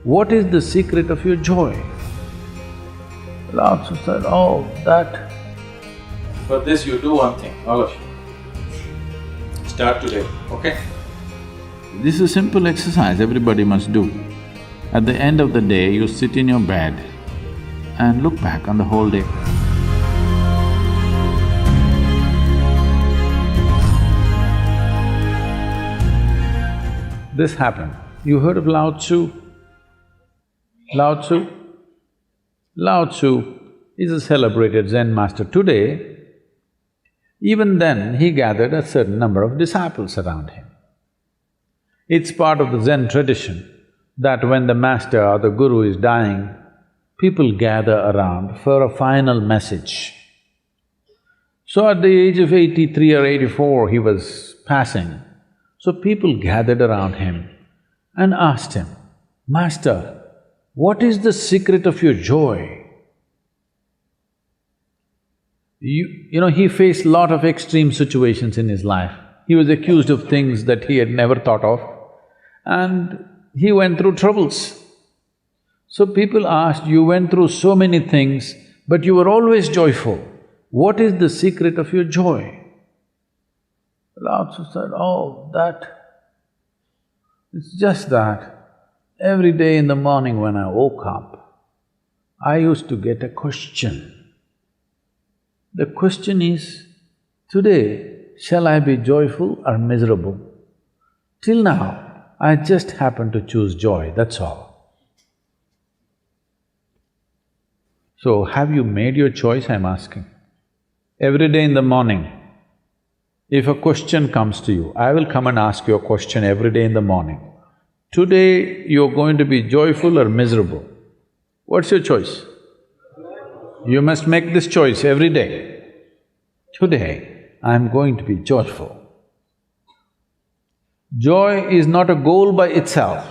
what is the secret of your joy? Lao Tzu said, oh, that… For this you do one thing, all of you. Start today, okay? This is a simple exercise everybody must do. At the end of the day, you sit in your bed and look back on the whole day. This happened. You heard of Lao Tzu? Lao Tzu? Lao Tzu is a celebrated Zen master today. Even then, he gathered a certain number of disciples around him. It's part of the Zen tradition that when the master or the guru is dying, people gather around for a final message. So at the age of 83 or 84, he was passing. So people gathered around him and asked him, Master, what is the secret of your joy? You know, he faced lot of extreme situations in his life. He was accused of things that he had never thought of, and he went through troubles. So people asked, you went through so many things, but you were always joyful. What is the secret of your joy? Lao Tzu said, oh, it's just that every day in the morning when I woke up, I used to get a question. The question is, today, shall I be joyful or miserable? Till now, I just happened to choose joy, that's all. So, have you made your choice, I'm asking? Every day in the morning, if a question comes to you, I will come and ask you a question every day in the morning. Today, you're going to be joyful or miserable. What's your choice? You must make this choice every day. Today, I'm going to be joyful. Joy is not a goal by itself.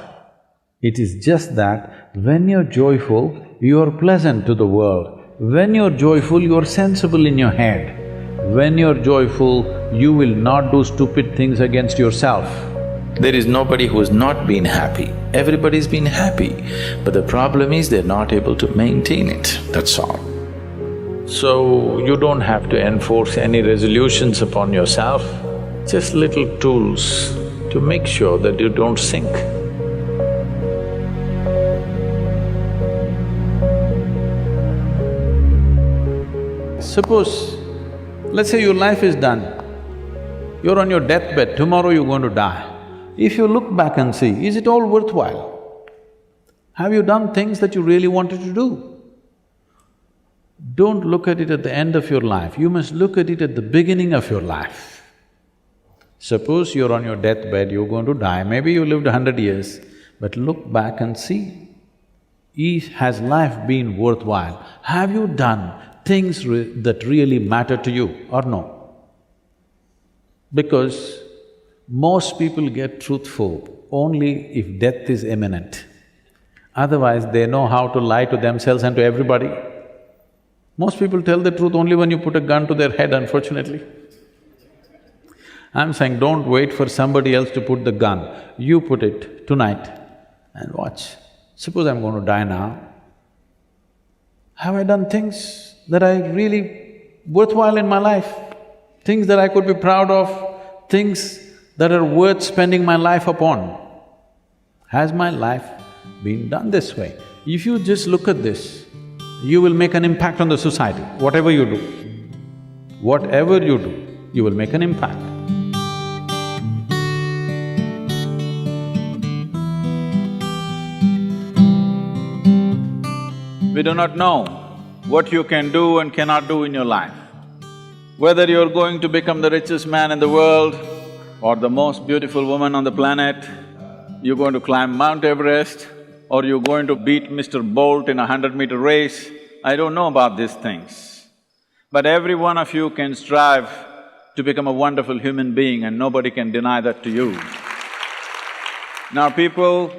It is just that when you're joyful, you're pleasant to the world. When you're joyful, you're sensible in your head. When you're joyful, you will not do stupid things against yourself. There is nobody who has not been happy. Everybody's been happy, but the problem is they're not able to maintain it, that's all. So, you don't have to enforce any resolutions upon yourself, just little tools to make sure that you don't sink. Suppose, let's say your life is done, you're on your deathbed, tomorrow you're going to die. If you look back and see, is it all worthwhile? Have you done things that you really wanted to do? Don't look at it at the end of your life, you must look at it at the beginning of your life. Suppose you're on your deathbed, you're going to die, maybe you lived 100 years, but look back and see, has life been worthwhile? Have you done things that really matter to you or no? Because most people get truthful only if death is imminent. Otherwise, they know how to lie to themselves and to everybody. Most people tell the truth only when you put a gun to their head, unfortunately. I'm saying don't wait for somebody else to put the gun, you put it tonight and watch. Suppose I'm going to die now. Have I done things that are really worthwhile in my life? Things that I could be proud of, things that are worth spending my life upon? Has my life been done this way? If you just look at this, you will make an impact on the society, whatever you do. Whatever you do, you will make an impact. We do not know what you can do and cannot do in your life. Whether you're going to become the richest man in the world or the most beautiful woman on the planet, you're going to climb Mount Everest, or you're going to beat Mr. Bolt in a 100-meter race, I don't know about these things. But every one of you can strive to become a wonderful human being and nobody can deny that to you. Nor people,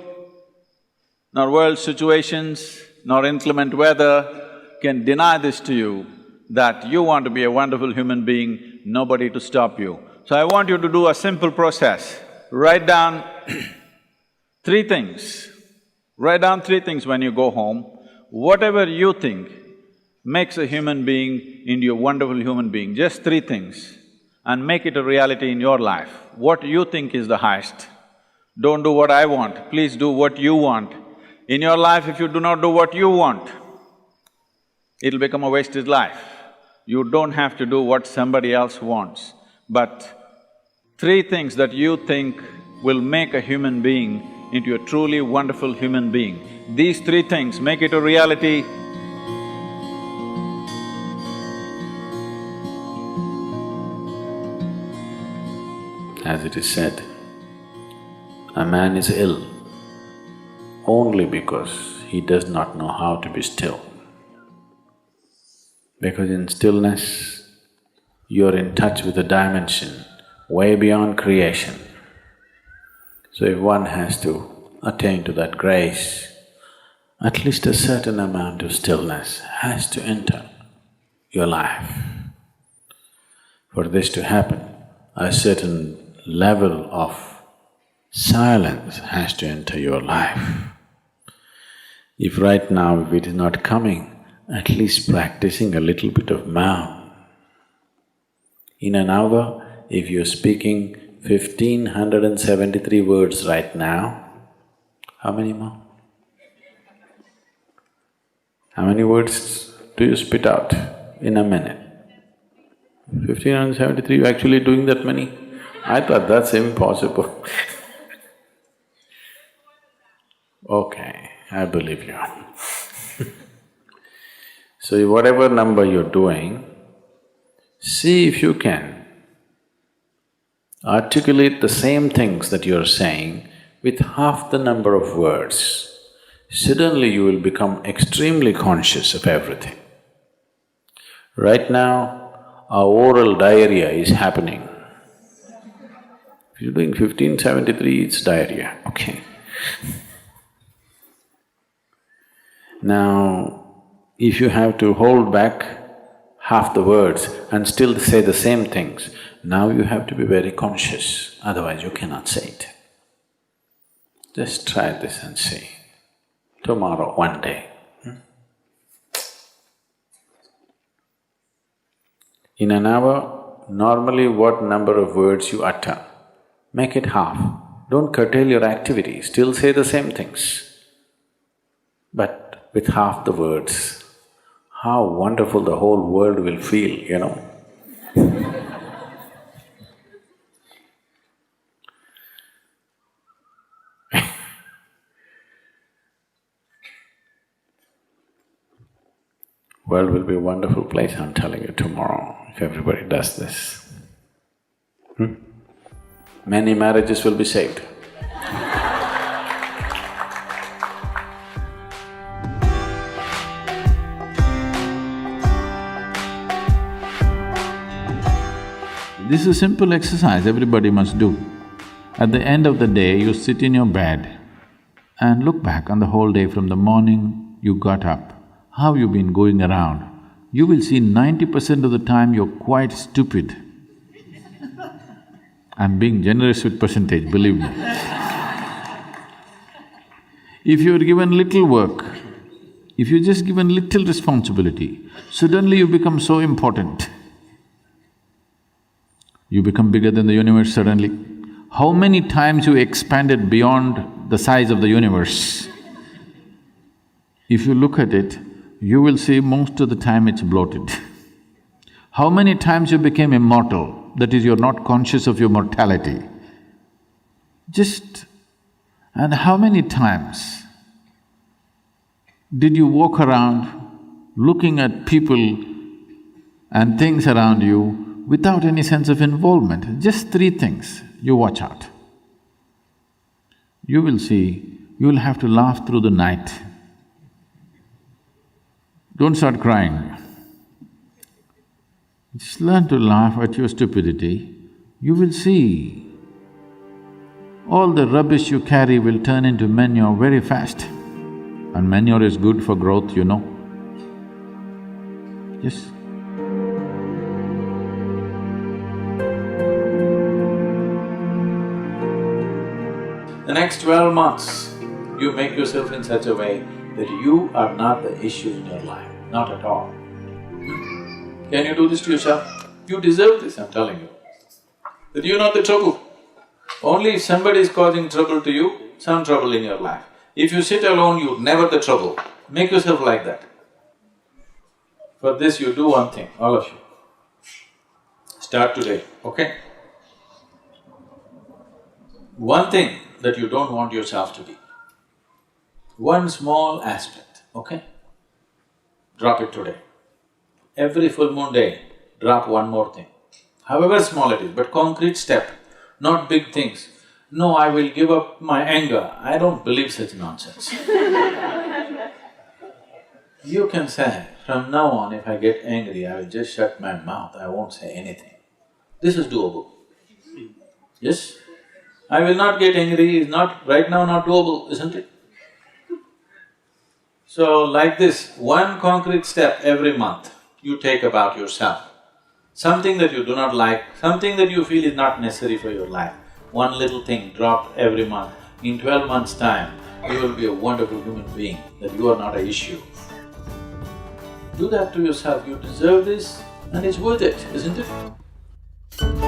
nor world situations, nor inclement weather can deny this to you, that you want to be a wonderful human being, nobody to stop you. So I want you to do a simple process. Write down three things Write down three things when you go home. Whatever you think makes a human being into a wonderful human being, just three things, and make it a reality in your life. What you think is the highest. Don't do what I want, please do what you want. In your life, if you do not do what you want, it'll become a wasted life. You don't have to do what somebody else wants, but three things that you think will make a human being into a truly wonderful human being. These three things, make it a reality. As it is said, a man is ill only because he does not know how to be still. Because in stillness, you're in touch with a dimension way beyond creation. So if one has to attain to that grace, at least a certain amount of stillness has to enter your life. For this to happen, a certain level of silence has to enter your life. If right now, if it is not coming, at least practicing a little bit of Maum. In an hour, if you're speaking 1,573 words right now, how many more? How many words do you spit out in a minute? 1,573, you're actually doing that many? I thought that's impossible. Okay, I believe you. So whatever number you're doing, see if you can articulate the same things that you're saying with half the number of words. Suddenly you will become extremely conscious of everything. Right now, our oral diarrhea is happening. If you're doing 1573, it's diarrhea, okay. Now, if you have to hold back half the words and still say the same things, now you have to be very conscious, otherwise you cannot say it. Just try this and see. Tomorrow, one day. In an hour, normally what number of words you utter, make it half. Don't curtail your activity, still say the same things, but with half the words. How wonderful the whole world will feel, you know. World will be a wonderful place, I'm telling you, tomorrow, if everybody does this. Many marriages will be saved. This is a simple exercise everybody must do. At the end of the day, you sit in your bed and look back on the whole day from the morning you got up, how you've been going around. You will see 90% of the time you're quite stupid. I'm being generous with percentage, believe me. If you're given little work, if you're just given little responsibility, suddenly you become so important. You become bigger than the universe suddenly. How many times you expanded beyond the size of the universe? If you look at it, you will see most of the time it's bloated. How many times you became immortal, that is, you're not conscious of your mortality. And how many times did you walk around looking at people and things around you without any sense of involvement? Just three things, you watch out. You will see, you will have to laugh through the night. Don't start crying. Just learn to laugh at your stupidity. You will see, all the rubbish you carry will turn into manure very fast. And manure is good for growth, you know. Yes. The next 12 months, You make yourself in such a way that you are not the issue in your life, not at all. Can you do this to yourself? You deserve this, I'm telling you. That you're not the trouble. Only if somebody is causing trouble to you, some trouble in your life. If you sit alone, you're never the trouble. Make yourself like that. For this you do one thing, all of you. Start today, okay? One thing that you don't want yourself to be. One small aspect, okay? Drop it today. Every full moon day, drop one more thing. However small it is, but concrete step, not big things. No, I will give up my anger. I don't believe such nonsense. You can say, from now on if I get angry, I will just shut my mouth, I won't say anything. This is doable. Yes? I will not get angry is not… right now not doable, isn't it? So like this, one concrete step every month you take about yourself. Something that you do not like, something that you feel is not necessary for your life, one little thing dropped every month. In 12 months' time, you will be a wonderful human being, that you are not an issue. Do that to yourself, you deserve this and it's worth it, isn't it?